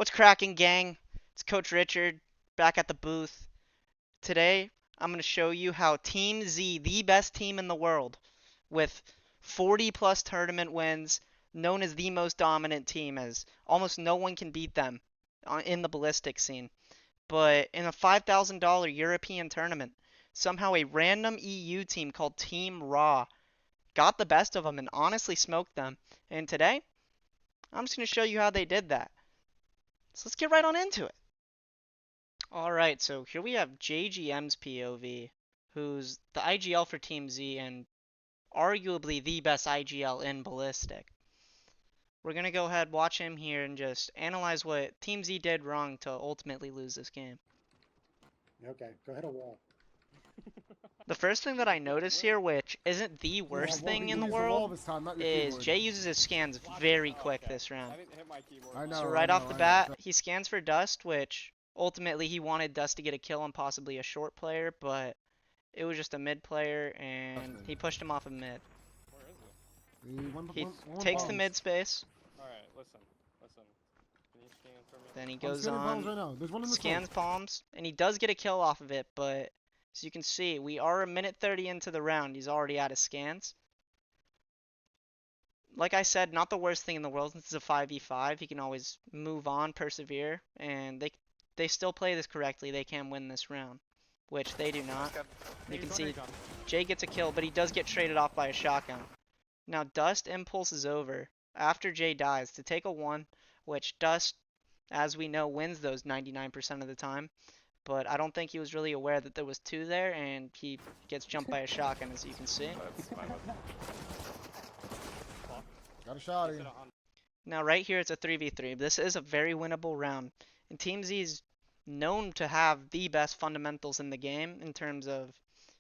What's cracking, gang? It's Coach Richard back at the booth. Today, I'm going to show you how Team Z, the best team in the world, with 40 plus tournament wins, known as the most dominant team, as almost no one can beat them in the ballistic scene. But in a $5,000 European tournament, somehow a random EU team called Team Raw got the best of them and honestly smoked them. And today, I'm just going to show you how they did that. So let's get right on into it. Alright, so here we have JGM's POV, who's the IGL for Team Z and arguably the best IGL in Ballistic. We're going to go ahead, watch him here, and just analyze what Team Z did wrong to ultimately lose this game. Okay, go hit a wall. The first thing that I notice here, which isn't the worst thing in the world, is Jay uses his scans very quick this round. So right off the bat, he scans for Dust, which ultimately he wanted Dust to get a kill on possibly a short player, but it was just a mid player, and he pushed him off of mid. He takes the mid space. Alright, listen. Can you scan for me? Then he goes on, scans palms, and he does get a kill off of it, but as you can see, we are a minute 30 into the round. He's already out of scans. Like I said, not the worst thing in the world since it's a 5v5. He can always move on, persevere, and they still play this correctly. They can win this round, which they do not. You can see Jay gets a kill, but he does get traded off by a shotgun. Now Dust impulses over after Jay dies to take a 1, which Dust, as we know, wins those 99% of the time. But I don't think he was really aware that there was 2 there, and he gets jumped by a shotgun, as you can see. Got a shot. Now right here it's a 3v3. This is a very winnable round. And Team Z is known to have the best fundamentals in the game in terms of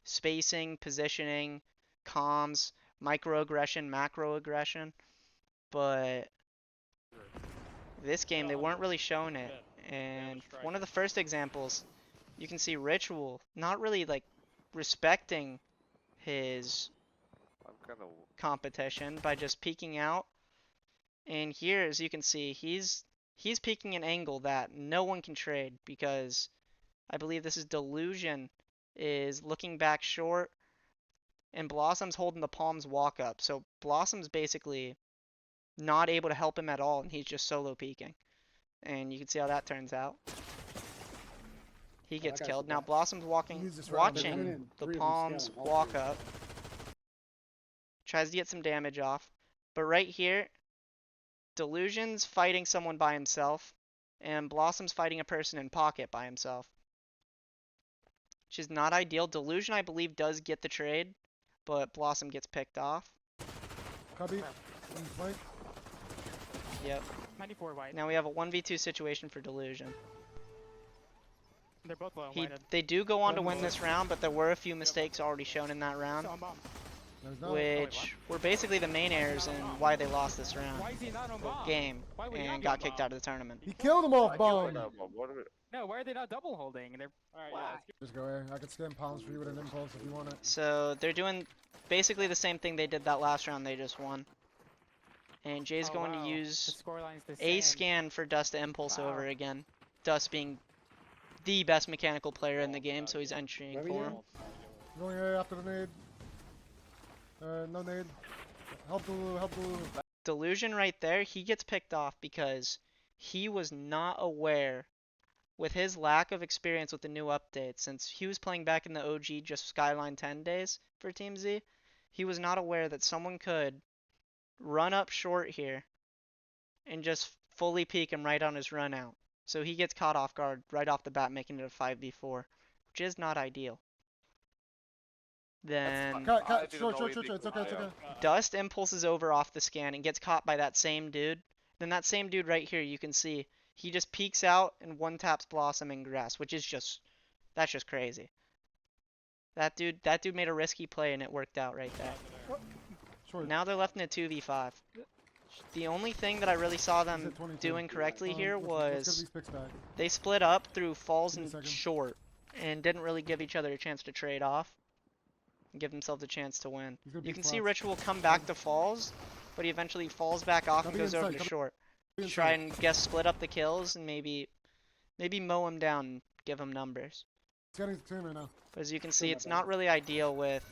spacing, positioning, comms, microaggression, macroaggression. But this game they weren't really showing it. And one of the first examples, you can see Ritual not really like respecting his competition by just peeking out. And here, as you can see, he's peeking an angle that no one can trade, because I believe this is Delusion is looking back short and Blossom's holding the palms walk up. So Blossom's basically not able to help him at all, and he's just solo peeking. And you can see how that turns out. He gets killed. Now Blossom's watching the palms walk up. Tries to get some damage off. But right here, Delusion's fighting someone by himself, and Blossom's fighting a person in pocket by himself. Which is not ideal. Delusion, I believe, does get the trade, but Blossom gets picked off. Copy. Yep. 94 white. Now we have a 1v2 situation for Delusion. They're both low. They do go on to win this round, but there were a few mistakes already shown in that round, which were basically the main errors in why they lost this round game and got kicked out of the tournament. He killed him off bomb. No, why are they not double holding? They're Just go here. I can scan palms for you with an impulse if you want it. So they're doing basically the same thing they did that last round. They just won. And Jay's going to use a scan for Dust to impulse over again. Dust being the best mechanical player in the game, so he's entering for him. Going here after the nade. No nade. Help blue, help blue. Delusion right there, he gets picked off because he was not aware, with his lack of experience with the new update, since he was playing back in the OG just Skyline 10 days for Team Z, he was not aware that someone could run up short here and just fully peek him right on his run out. So he gets caught off guard right off the bat, making it a 5v4, which is not ideal. Then Sure, it's okay. Dust impulses over off the scan and gets caught by that same dude. Then that same dude right here, you can see, he just peeks out and one taps Blossom and grass, which is that's just crazy. That dude made a risky play and it worked out right there. Now they're left in a 2v5. The only thing that I really saw them doing correctly here was they split up through falls and short and didn't really give each other a chance to trade off and give themselves a chance to win. You can see Ritual come back to falls, but he eventually falls back off and goes over to short. try and split up the kills and maybe mow him down and give him numbers. It's getting to him right now. But as you can see, it's not really ideal with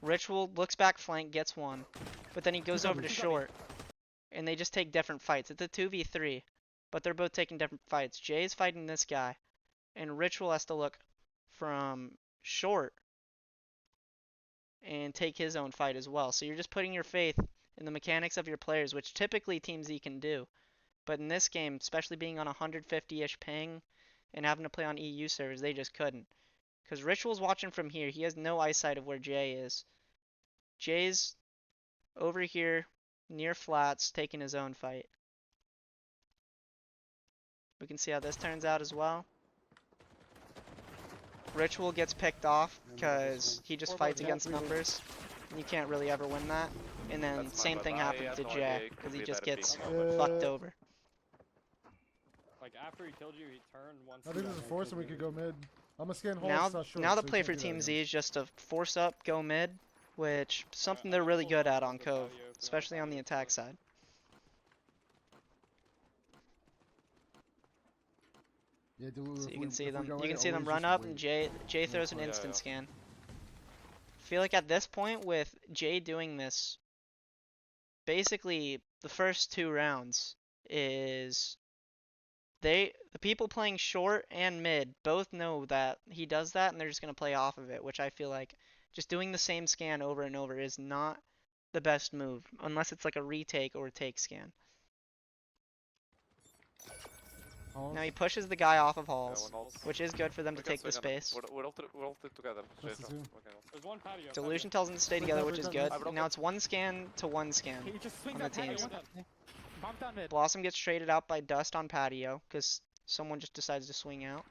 Ritual looks back flank, gets one, but then he goes over to short, and they just take different fights. It's a 2v3, but they're both taking different fights. Jay's fighting this guy, and Ritual has to look from short and take his own fight as well. So you're just putting your faith in the mechanics of your players, which typically Team Z can do. But in this game, especially being on 150-ish ping and having to play on EU servers, they just couldn't. Because Ritual's watching from here. He has no eyesight of where Jay is. Jay's over here near flats taking his own fight. We can see how this turns out as well. Ritual gets picked off because he just fights against numbers. You can't really ever win that. And then same thing happens to Jay because he just gets fucked over. Like after he killed you, he turned once. I think there's a force and we could go mid. I'm gonna scan Now short, the so play you for can't do Team that Z again. is just to force up, go mid, which something they're really good at on Cove, especially on the attack side. Yeah, So you can see them. You can see them run up, and Jay throws an instant scan. I feel like at this point with Jay doing this, basically the first 2 rounds is the people playing short and mid both know that he does that, and they're just gonna play off of it, which I feel like just doing the same scan over and over is not the best move unless it's like a retake or a take scan. Now he pushes the guy off of halls, which is good for them to take the space. We're all together. That's the two. There's one patio. Delusion tells them to stay together, which is good. Now it's 1 scan to 1 scan. He just swings On that the teams. patio. Bomb down mid. Blossom gets traded out by Dust on patio because someone just decides to swing out.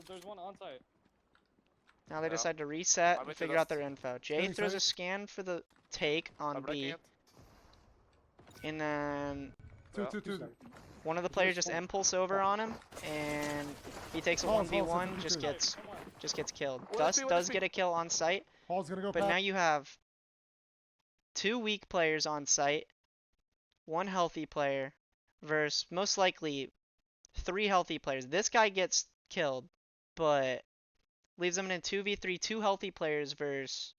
There's one on site. Now they Yeah. decide to reset I'm and with figure you, out their info. Jay Getting throws a sight. scan for the take on I'm breaking B, it. and then Two. one of the players just impulse over on him, and he takes a Halls, 1v1, Halls, just 52. gets killed. What Dust is B, does get a kill on site, Hall's gonna go but past. now you have 2 weak players on site, 1 healthy player, versus most likely 3 healthy players. This guy gets killed, but leaves them in a 2v3, 2 healthy players versus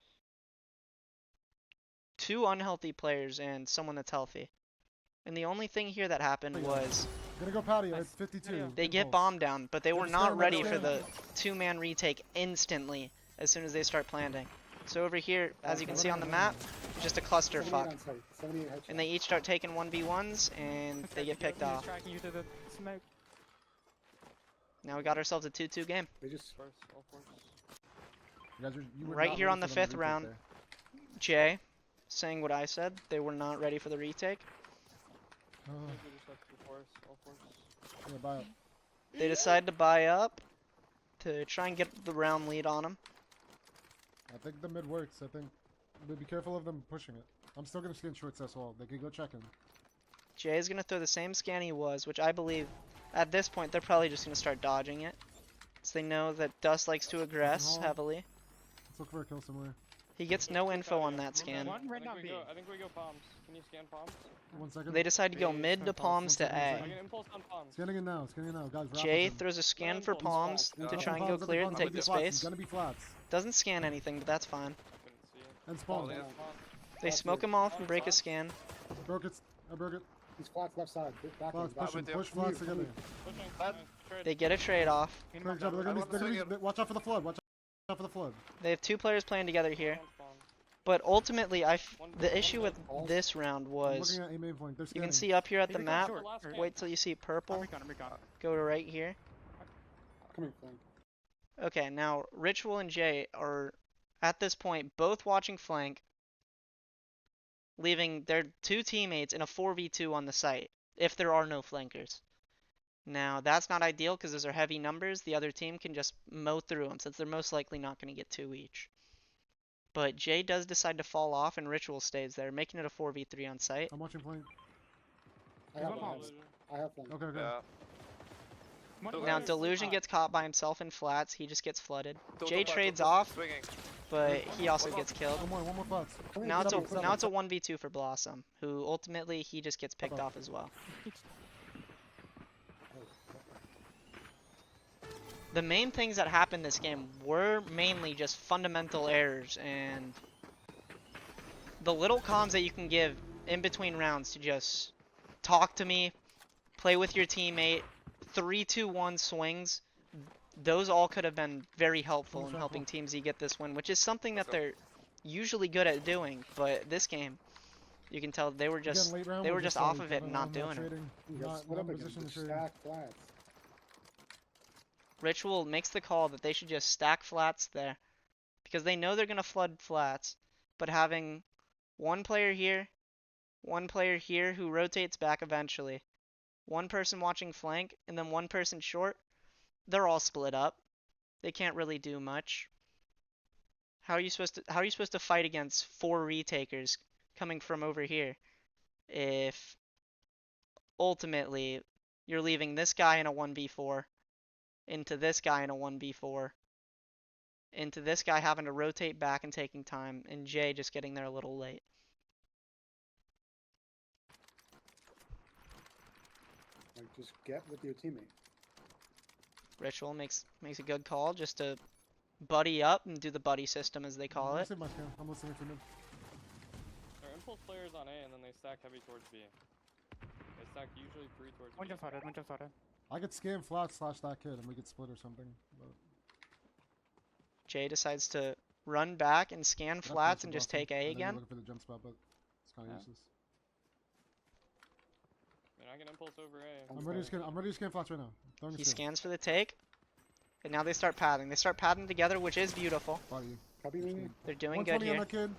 2 unhealthy players and someone that's healthy. And the only thing here that happened was Gonna go patio. Nice. It's 52. they get Impulse. bombed down, but they were Let's not stand, ready let's for stand. the 2-man retake instantly as soon as they start planting. So over here, as you can see on the map, it's just a clusterfuck. 78 headshot. And they each start taking 1v1s and they get picked off. Tracking you through the smoke. Now we got ourselves a 2-2 game. They just First, all first. You guys you were Right not here ready on the for them to 5th retake round. there. Jay saying what I said, they were not ready for the retake. I think we just have to force, all force. Yeah, buy it. They decide to buy up to try and get the round lead on them. I think the mid works. I think. But be careful of them pushing it. I'm still gonna scan shorts as well. They can go check him. Jay's gonna throw the same scan he was, which I believe at this point they're probably just gonna start dodging it. So they know that Dust likes to aggress Oh. heavily. Let's look for a kill somewhere. He gets no info on that scan. One right now B. I think we go palms. Can you scan palms? 1 second. They decide to go Hey, mid to send palms to one second, A. I can impulse on palms. Scanning in now. Scanning in now, guys. wrap Jay with him. throws a scan for Impulse palms flats. to Yeah. try and go Palms, clear and palms, take the flats. He's space. gonna be flats. Doesn't scan anything, but that's fine. Couldn't see it. And spawn. yeah. They smoke him off and break a scan. Broke it. I broke it. He's flats left side. Back Flats, back. push him. with you. Push flats Come here, together. Pushing. That- Trade. They get a trade off. Pin Great bomb job. down. They're I want to gonna swing be. Watch out for the flood. Watch out for the flood. They have 2 players playing together here. Palms, palms. But ultimately, One- the one issue with side. this round I'm was looking at A main flank. They're you scanning. can see up here at Hey, the they got map. short. Last Or- scan. Wait till you see I'm purple. recon, I'm recon. Go to right here. Coming flank. Okay, now Ritual and Jay are at this point both watching flank, leaving their 2 teammates in a 4v2 on the site if there are no flankers. Now that's not ideal because those are heavy numbers. The other team can just mow through them since they're most likely not going to get 2 each. But Jay does decide to fall off and Ritual stays there, making it a 4v3 on site. I'm watching flank. I There's have one flank. palms. I have flank. Okay, okay. Yeah. One Now Now player- Delusion gets caught by himself in flats. He just gets flooded. Two Jay top, trades two off. swinging. but he also gets killed. One more flats. Come in, Now it's double, a double. now it's a 1v2 for Blossom, who ultimately he just gets picked Double. off as well. The main things that happened this game were mainly just fundamental errors and the little comms that you can give in between rounds to just talk to me, play with your teammate, 3-2-1 swings. Those all could have been very helpful in helping Team Z get this win, which is something that they're usually good at doing. But this game, you can tell they were Again, just late round, they we're were just like, off of I it don't and know, not doing it. trading, You not, guys split not up in again. position to Just trade. stack flats. Ritual makes the call that they should just stack flats there because they know they're gonna flood flats, but having one player here who rotates back eventually, one person watching flank, and then one person short, they're all split up. They can't really do much. How are you supposed to fight against 4 retakers coming from over here if ultimately you're leaving this guy in a 1v4 into this guy in a 1v4 into this guy having to rotate back and taking time, and Jay just getting there a little late. Like, just get with your teammate. Ritual makes a good call just to buddy up and do the buddy system as they call it. Save my scan. I'm listening for mid. There are impulse players on A, and then they stack heavy towards B. They stack usually 3 towards One B. jump started, one jump started. I could scan flat slash that kid and we could split or something. But Jay decides to run back and scan that's flats close to and just Blossom. take A I know you're again. looking for the jump spot, but it's kind of Yeah. useless. I mean, I can impulse over A. I'm I'm ready to scan flats right now. Throwing a He scan. scans for the take, and now they start pathing. They start pathing together, which is beautiful. Body you. Copy me. They're doing good 120 on here. that kid.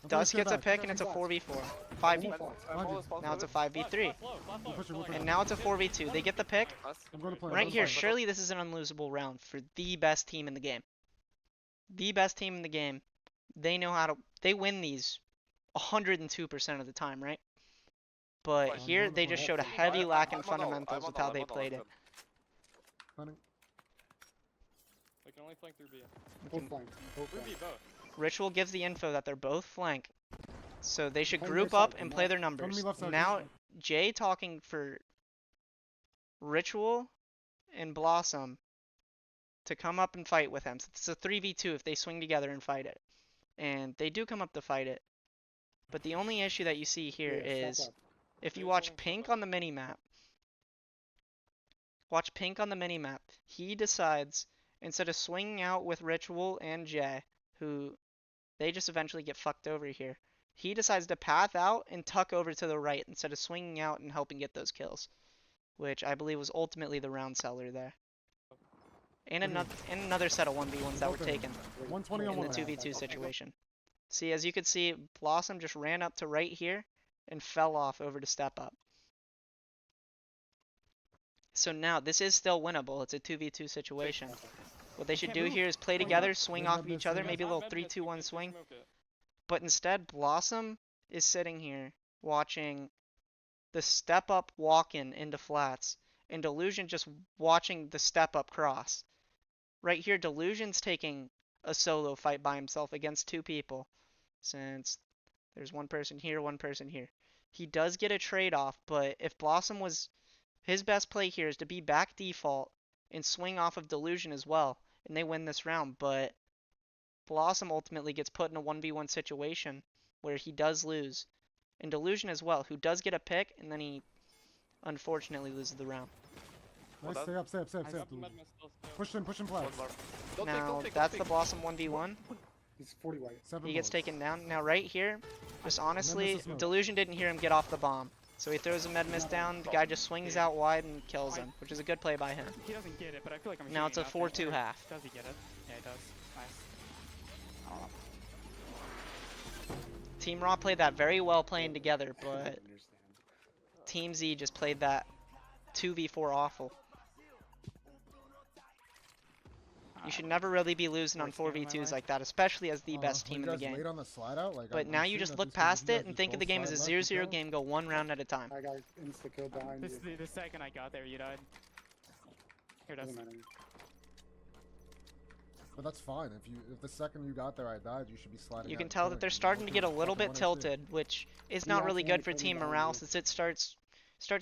I'm Dust throwing gets a back. pick, and it's a 4v4. 5v. Now it's a 5v3. I'm pushing, we're And now it's a 4v2. They get the pick. I'm going to play. Right here, surely this is an unlosable round for the best team in the game. The best team in the game. They know how to. They win these 102% of the time, right? But I'm here, going to they play. just showed a heavy lack in fundamentals with how they played it. Planning. They can only flank through B. Both flank. Both Through B, flank. both. Ritual gives the info that they're both flank. So they should Play group their up side, and come play on. their Come to me numbers. left side. Now, Jay talking for Ritual and Blossom to come up and fight with him. So it's a 3v2 if they swing together and fight it. And they do come up to fight it. But the only issue that you see here Yeah, is stack up. if you There's watch one Pink step on the minimap, watch Pink on the minimap, he decides, instead of swinging out with Ritual and Jay, who they just eventually get fucked over here, he decides to path out and tuck over to the right instead of swinging out and helping get those kills, which I believe was ultimately the round seller there. And another set of 1v1s that were Okay. taken 120 on in the one. 2v2 situation. See, as you can see, Blossom just ran up to right here and fell off over to step up. So now, this is still winnable. It's a 2v2 situation. What they should can't do move. here is play Point together, up. swing There's off of no each other, missing. maybe a Not little med miss, 3-2-1 just swing. smoke it. But instead, Blossom is sitting here watching the step up walk in into flats, and Delusion just watching the step up cross. Right here, Delusion's taking a solo fight by himself against 2 people, since there's one person here, one person here. He does get a trade off, but if Blossom was his best play here is to be back default and swing off of Delusion as well, and they win this round. But Blossom ultimately gets put in a 1v1 situation where he does lose. And Delusion as well, who does get a pick, and then he unfortunately loses the round. Nice, Well stay up, stay up, stay up, I stay up. got the med miss still. Push him flats. Now, that's the Blossom 1v1. He's 40 white. 7 He gets bullets. taken down. Now, right here, just honestly, smoke. Delusion didn't hear him get off the bomb. So he throws a med miss down, the guy just swings out wide and kills him, which is a good play by him. He doesn't get it, but I feel like I'm Now it's a shooting enough. 4-2 half. Does he get it? Yeah, he does. Nice. Oh. Team Raw played that very well playing together, I but understand. Team Z just played that 2v4 awful. You should never really be losing on Worst game of my 4v2s life. like that, especially as the Oh, best were team you in the guys game. late on the slide out? Like, But I'm now you seeing just that look these people- past you it guys and just think of the both game as a slide left 0-0 and game, go one round at a time. I got insta kill behind This you. the second I got there, you died. Here, does. Doesn't matter. But that's fine. If the second you got there I died, you should be sliding. You out can and tell that killing they're me. starting to get a Fucking little bit 1 HP. tilted, which is He not really good accidentally for killed me team behind morale you. since it starts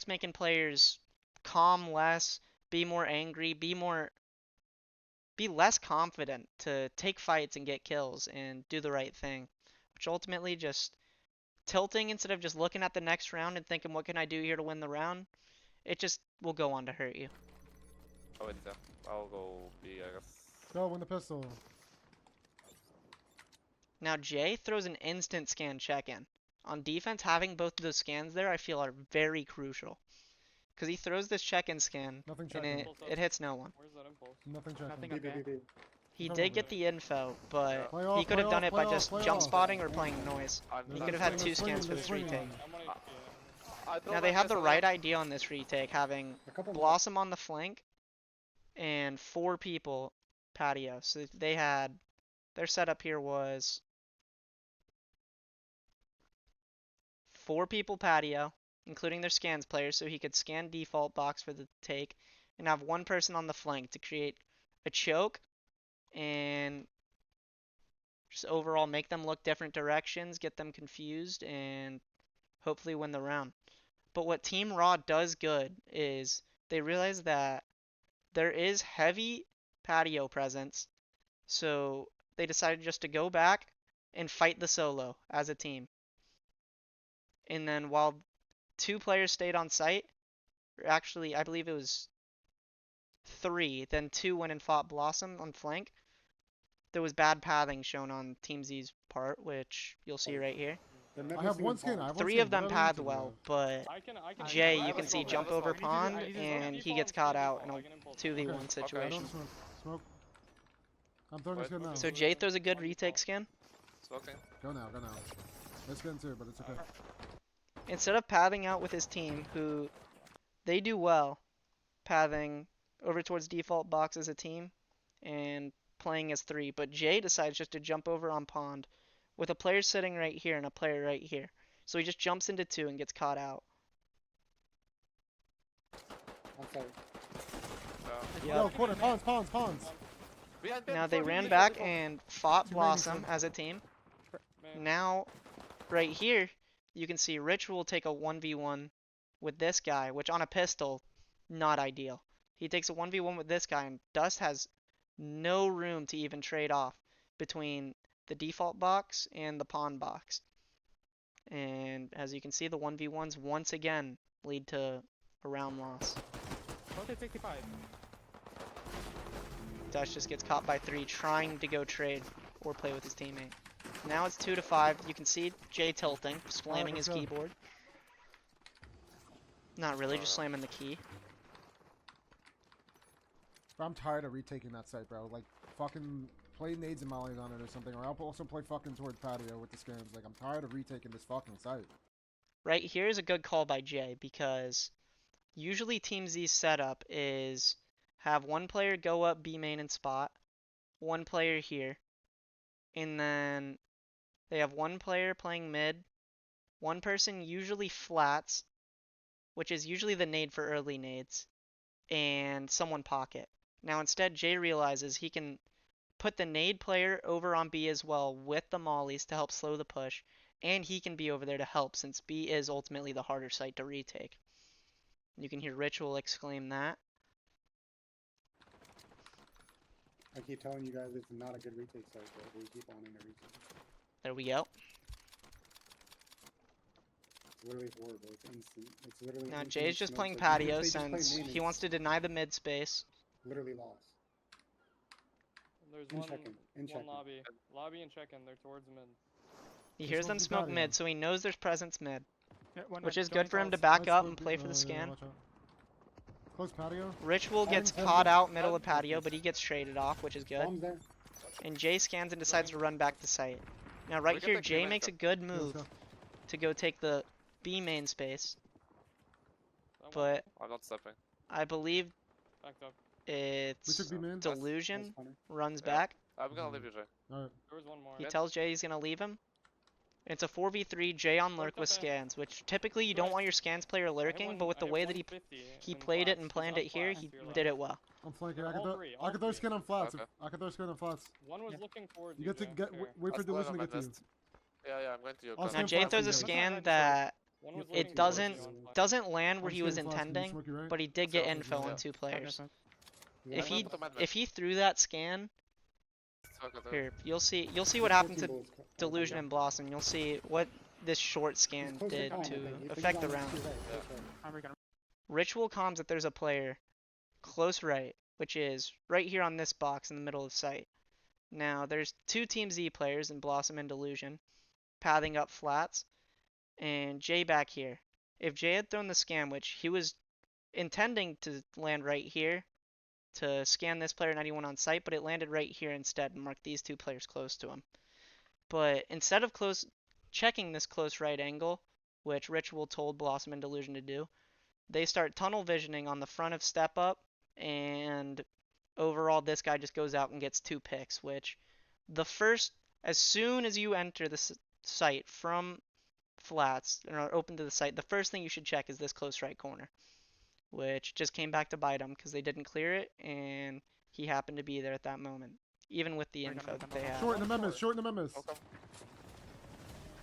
making players calm less, be more angry, be less confident to take fights and get kills and do the right thing, which ultimately just tilting instead of just looking at the next round and thinking what can I do here to win the round, it just will go on to hurt you. Oh, it's there. I'll go B, I guess. Go win the pistol. Now Jay throws an instant scan check-in. On defense, having both of those scans there I feel are very crucial. Because he throws this check-in scan Nothing and checking. it hits no one. Where's that impulse? Nothing checking. Nothing B, okay. B, B, B. He Come did over get the info, but Play he off, could have play done off, it by play just off, play jump off. spotting or playing noise. I'm He not could have had Let's two swing, scans for let's this swing. retake. I'm on HP. I throw Now my they have the pistol right in. idea on this retake, having A couple more. Blossom on the flank and 4 people patio. So they had their setup here was 4 people patio, including their scans players, so he could scan default box for the take, and have 1 person on the flank to create a choke and just overall make them look different directions, get them confused, and hopefully win the round. But what Team Raw does good is they realize that there is heavy patio presence, so they decided just to go back and fight the solo as a team. And then while 2 players stayed on site, or actually I believe it was 3, then 2 went and fought Blossom on flank. There was bad pathing shown on Team Z's part, which you'll see right here. They're I have missing one a skin. pond. I have one 3 skin. of them What are you pathed doing, well, bro? but I can Jay, I you have can a see smoke, I jump have a over smoke. pond, I use his and smoke. he gets caught out in a 2v1 Okay. I situation. don't smoke. Smoke. I'm throwing a Wait. skin now. So Jay throws a good retake skin. Smoking. Go now. Let's get into it, but it's okay. Instead of pathing out with his team, who they do well, pathing over towards default box as a team and playing as 3, but Jay decides just to jump over on pond with a player sitting right here and a player right here. So he just jumps into 2 and gets caught out. I'm sorry. Yeah. Yo, corner. Pawns. Behind, Now they default, ran default, back default. and fought Two Blossom mains, as a team. Man, Now, right here, you can see Rich will take a 1v1 with this guy, which on a pistol, not ideal. He takes a 1v1 with this guy, and Dust has no room to even trade off between the default box and the pawn box. And as you can see, the 1v1s once again lead to a round loss. Rotate 65. Dust just gets caught by 3 trying to go trade or play with his teammate. Now it's 2-5. You can see Jay tilting, slamming his let's go. keyboard. Not really, just slamming the key. Bro, I'm tired of retaking that site, bro. Like, fucking play nades and mollies on it or something, or I'll also play fucking towards patio with the scans. Like, I'm tired of retaking this fucking site. Right here is a good call by Jay because usually Team Z's setup is have 1 player go up B main and spot, 1 player here, and then they have 1 player playing mid, 1 person usually flats, which is usually the nade for early nades, and someone pocket. Now instead Jay realizes he can put the nade player over on B as well with the mollies to help slow the push, and he can be over there to help since B is ultimately the harder site to retake. You can hear Ritual exclaim that. I keep telling you guys it's not a good retake site, but we keep wanting to retake. There we go. It's literally horrible. It's instant. It's literally. Now infinite Jay's just smoke. playing Like, patio they just play since main, he it's wants to deny the mid space. Literally lost. there's In one, check-in. In one check-in. lobby. Lobby and check-in. They're towards mid. He Just hears them smoke the smoke patio. mid, so he knows there's presence mid, Yeah, one which mid, is good for him to joining back Let's up smoke and the- play for the yeah, scan. watch out. Close patio. Ritual gets Bombs caught heavy. out middle of patio, but he gets traded off, which is good. Bombs there. And Jay scans and decides to run back to site. Now right We can here, take Jay B main makes a stuff. good Yeah, let's move go. to go take the B main space, That one but I'm not stepping. I believe backed up. We it's took B main. Nice Delusion punter. runs Yeah. back. I'm gonna leave you, Jay. Alright. There was one more. He Mid. tells Jay he's gonna leave him. It's a 4v3 J on lurk with Jump in. scans, which typically you don't Right. want your scans player lurking, but with the way that he 150 he in played it flats. and He's planned up it here, flats he to your did left. it well. I'm flanking. All three, all I could throw three. skin on flats. Okay. I could throw skin on flats. One was Yeah. looking towards You you. get to Jay. get. Here. Wait for That's why Delusion to I'm get to you. missed. Yeah, I'm going to your I'll gun. Now scan Jay flats throws for a you. scan Red that One was It looking it towards doesn't you on flats. doesn't land where I'm he was scanning flats. Can you intending, smoke you, right? but he did get So- info on Yeah. 2 players. Understand. You If guys he want Put the med if he threw that scan Okay. here, you'll see what 14 happened to bullets Delusion and Blossom. You'll see what this short He's scan close did calm, I to think. He affect thinks the I'm round. too right, Yeah. close right. Are we gonna? Ritual comms that there's a player close right, which is right here on this box in the middle of sight. Now there's 2 Team Z players in Blossom and Delusion, pathing up flats, and Jay back here. If Jay had thrown the scan, which he was intending to land right here to scan this player and anyone on site, but it landed right here instead and marked these 2 players close to him. But instead of checking this close right angle, which Ritual told Blossom and Delusion to do, they start tunnel visioning on the front of step up, and overall this guy just goes out and gets 2 picks, which as soon as you enter the site from flats and are open to the site, the first thing you should check is this close right corner, which just came back to bite him because they didn't clear it and he happened to be there at that moment, even with the We're gonna info move that them they up. had. Short in the members. Short in the members. Okay.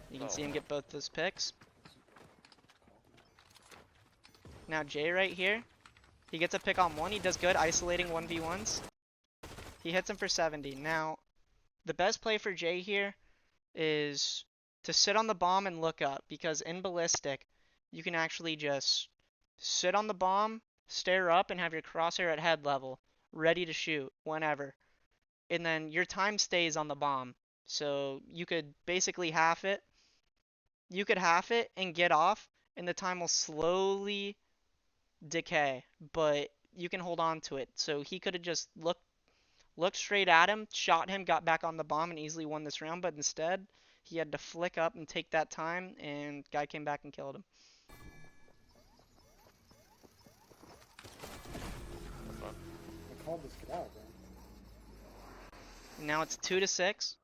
You can see Oh. him get both those picks. Now Jay right here, he gets a pick on 1. He does good isolating 1v1s. He hits him for 70. Now, the best play for Jay here is to sit on the bomb and look up, because in Ballistic, you can actually just sit on the bomb, stare up, and have your crosshair at head level, ready to shoot whenever. And then your time stays on the bomb. So you could basically half it. You could half it and get off, and the time will slowly decay, but you can hold on to it. So he could have just looked straight at him, shot him, got back on the bomb, and easily won this round, but instead, he had to flick up and take that time, and guy came back and killed him. I called this kid out, bro. Now it's 2-6.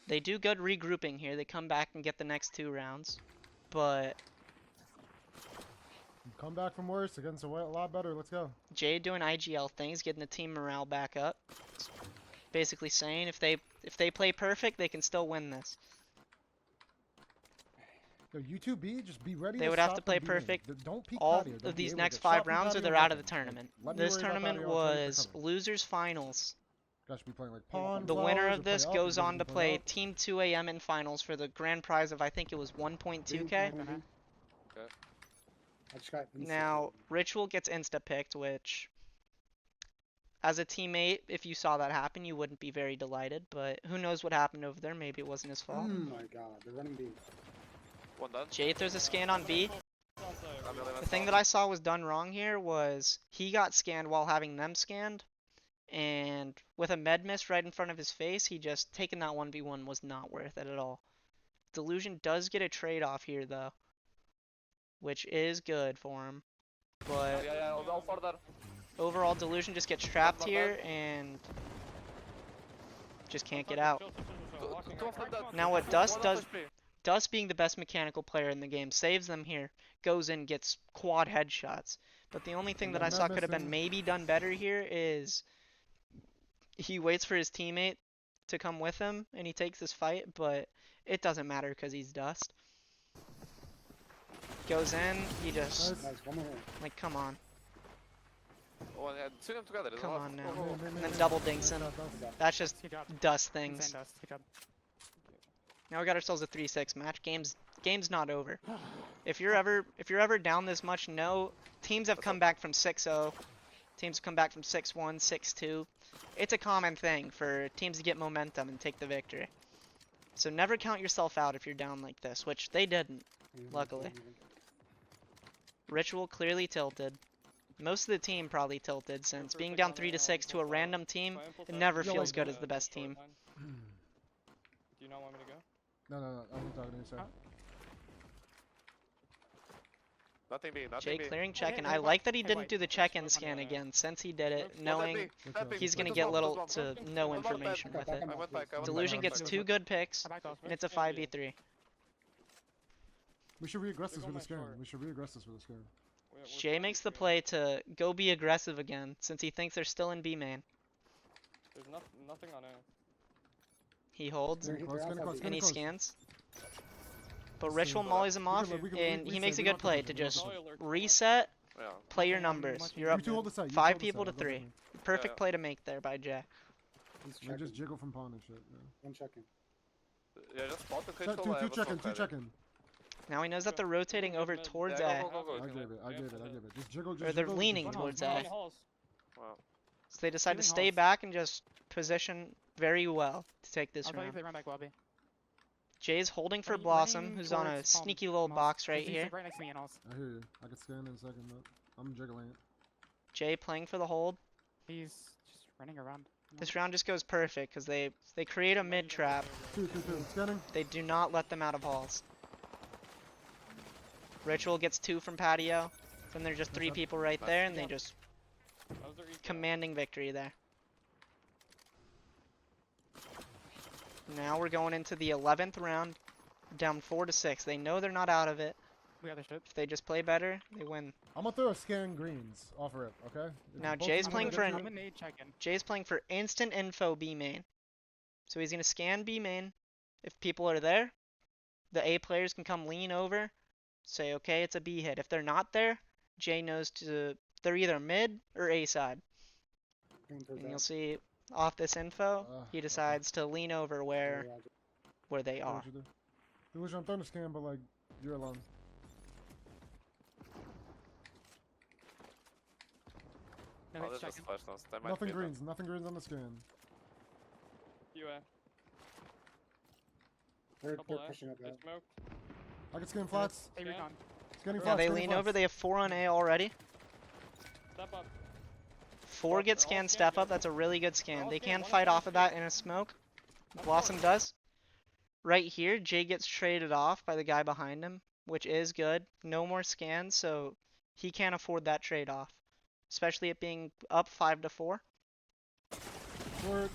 They do good regrouping here. They come back and get the next 2 rounds, but Come back from worse against a lot better. Let's go. Jay doing IGL things, getting the team morale back up. Basically saying if they play perfect, they can still win this. Yo, U2B, just be ready. They to would have stop to play from beating. perfect Don't peek all patio. Don't of be these able to next get shot 5 from rounds or patio, they're out of the nothing. Like, tournament. let me This worry about tournament patio, I'll tell you for was coming. losers finals. Guys should be playing like pawn. The winner flowers, of or play this up, goes or on to play play up. Team 2AM in finals for the grand prize of I think it was 1.2k. Gonna- I just got Now Ritual gets insta picked, which as a teammate, if you saw that happen, you wouldn't be very delighted. But who knows what happened over there? Maybe it wasn't his Oh fault. my god, they're running B. One done. Jay throws a scan on B. I'm really The thing that I saw was done wrong here was he got scanned while having them scanned, and with a med miss right in front of his face, he just taking that 1v1 was not worth it at all. Delusion does get a trade off here though, which is good for him. But Yeah, I'll follow that. overall, Delusion just gets trapped here and just can't get out. Come from that. Now what Dust One does, push me. Dust being the best mechanical player in the game, saves them here, goes in, gets quad headshots. But the only thing And that I then saw that could have been missing. maybe done better here is he waits for his teammate to come with him and he takes this fight, but it doesn't matter because he's Dust. Goes in, he just, Nice. Nice, one more here. like, come on, Oh, yeah, two of them together. It's come not- on now. oh, oh, oh. And then double dinks him. Good job. That's just Good job. Dust Insane things. dust. Good job. Now we got ourselves a 3-6 match. Game's not over. If you're ever down this much, no. Teams have What's come up? back from 6-0. Teams have come back from 6-1, 6-2. It's a common thing for teams to get momentum and take the victory. So never count yourself out if you're down like this, which they didn't. Luckily. Ritual clearly tilted. Most of the team probably tilted since being down 3-6 to a random team, it never Yo, feels like, good as the best team. Do you not want me to go? No, I'm talking to you, sir. Huh? Nothing B. Nothing Jay B. clearing Hey, check-in. hey, I hey, like that he hey, didn't wait. do the There's check-in smoke scan on A. again since he did it, Smoke's knowing Okay. he's gonna Just get one, little just to one. no One more time. information with Back it. on I went please. back. I went Delusion back. gets back. 2 good picks, I backed off. and it's a Smoke's gonna be 5v3. We should re-aggress this Jiggle for the my scan. short. We should re-aggress this for the scan. We're Jay trying makes the to. play to go be aggressive again since he thinks they're still in B main. There's nothing on A. He holds They're Close, outside getting close, B. and he getting close. scans. But Let's Ritual see. mollies him off, we can and he makes a we good don't play push to it, we don't just push Probably it. alert. reset, Yeah. play your Okay, numbers. watching You're you up You two hold the side. You 5 hold the people side, to I'll go 3. with me. Perfect Yeah. play to make there by Jay. He's We just checking. jiggle from pawn and shit. Yeah. One checking. Yeah, just spot the Check, control. two I have a check-in, smoke two ready. check-in. Now he knows that they're rotating over towards Yeah, A. go, go, go. I gave it, I gave it, I gave it. Just jiggle, just Or they're jiggle, leaning just One towards halls, A. Halls. Wow. So they decide to Healing stay halls. back and just position very well to take this I'll tell you if round. they run back lobby. Jay's holding for Running- Blossom, running who's on a towards palm, sneaky little Moss. box right He's here. like right next to me in halls. I hear you. I can scan in a second, but I'm jiggling it. Jay playing for the hold. He's just running around. This round just goes perfect because they create a mid trap. Two, scanning. They do not let them out of halls. Ritual gets 2 from patio. Then there's just 3 Okay. people right Nice. there, and they Good job. just That was their eco. commanding victory there. Now we're going into the 11th round, down 4-6. They know they're not out of it. We got the shit. If they just play better, they win. I'm gonna throw a scan greens off rip, okay? If Now, both Jay's of you playing get for to an- it- I'm a nade check-in. Jay's playing for instant info B main. So he's going to scan B main. If people are there, the A players can come lean over, say, okay, it's a B hit. If they're not there, Jay knows they're either mid or A side. Going towards And A. you'll see off this info, he okay. decides to lean over where they I know are. what you do. Delusion, I'm throwing a scan, but like, you're alone. No Oh, hits this is check-in. flash nose. That might Nothing be greens, nothing greens on the scan. UA. They're Couple A. pushing up They A. smoked. I can scan flats. Hey, Scan. recon. Scanning Now flats. Now they scanning lean flats. over, they have 4 on A already. Step up. 4 get they're all scanned, scanned step good. up, that's a really good scan. all They scanned, can one is fight one off is of that in a smoke. Blossom does. Right here, Jay gets traded off by the guy behind him, which is good. No more scans, so he can't afford that trade off. Especially it being up 5-4. Short,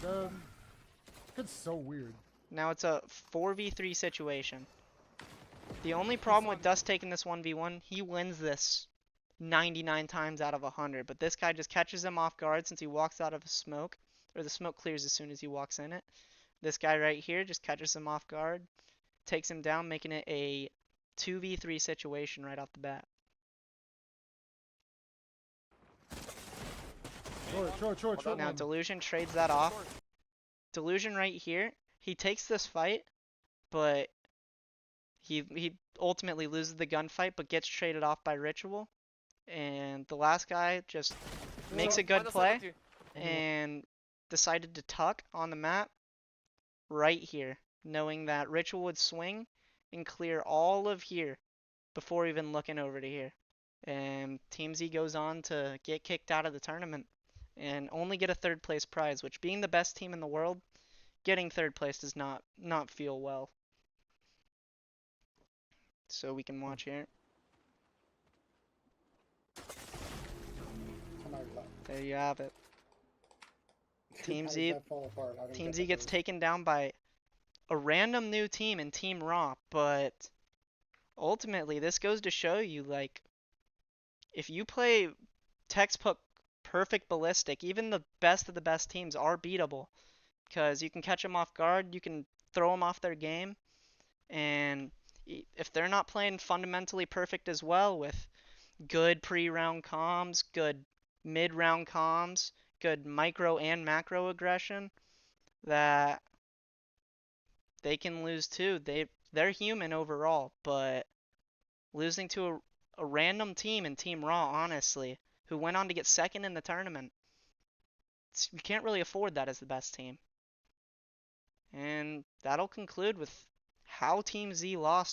it's so weird. Now it's a 4v3 situation. The only problem with Dust taking this 1v1, he wins this 99 times out of 100. But this guy just catches him off guard since he walks out of a smoke. Or the smoke clears as soon as he walks in it. This guy right here just catches him off guard. Takes him down, making it a 2v3 situation right off the bat. Short. Now one. Delusion trades that off. Delusion right here, he takes this fight, but he ultimately loses the gunfight, but gets traded off by Ritual. And the last guy just makes a good play and decided to tuck on the map right here, knowing that Ritual would swing and clear all of here before even looking over to here. And Team Z goes on to get kicked out of the tournament and only get a 3rd place prize, which being the best team in the world, getting 3rd place does not feel well. So we can watch here. Come out left. There you have it. Team How does Z that fall apart? I don't Team get Z that gets move. taken down by a random new team in Team Raw, but ultimately this goes to show you, like, if you play textbook perfect ballistic, even the best of the best teams are beatable because you can catch them off guard, you can throw them off their game, and if they're not playing fundamentally perfect as well with good pre-round comms, good mid-round comms, good micro and macro aggression, that they can lose too. They're human overall, but losing to a random team in Team Raw, honestly, who went on to get 2nd in the tournament, you can't really afford that as the best team. And that'll conclude with how Team Z lost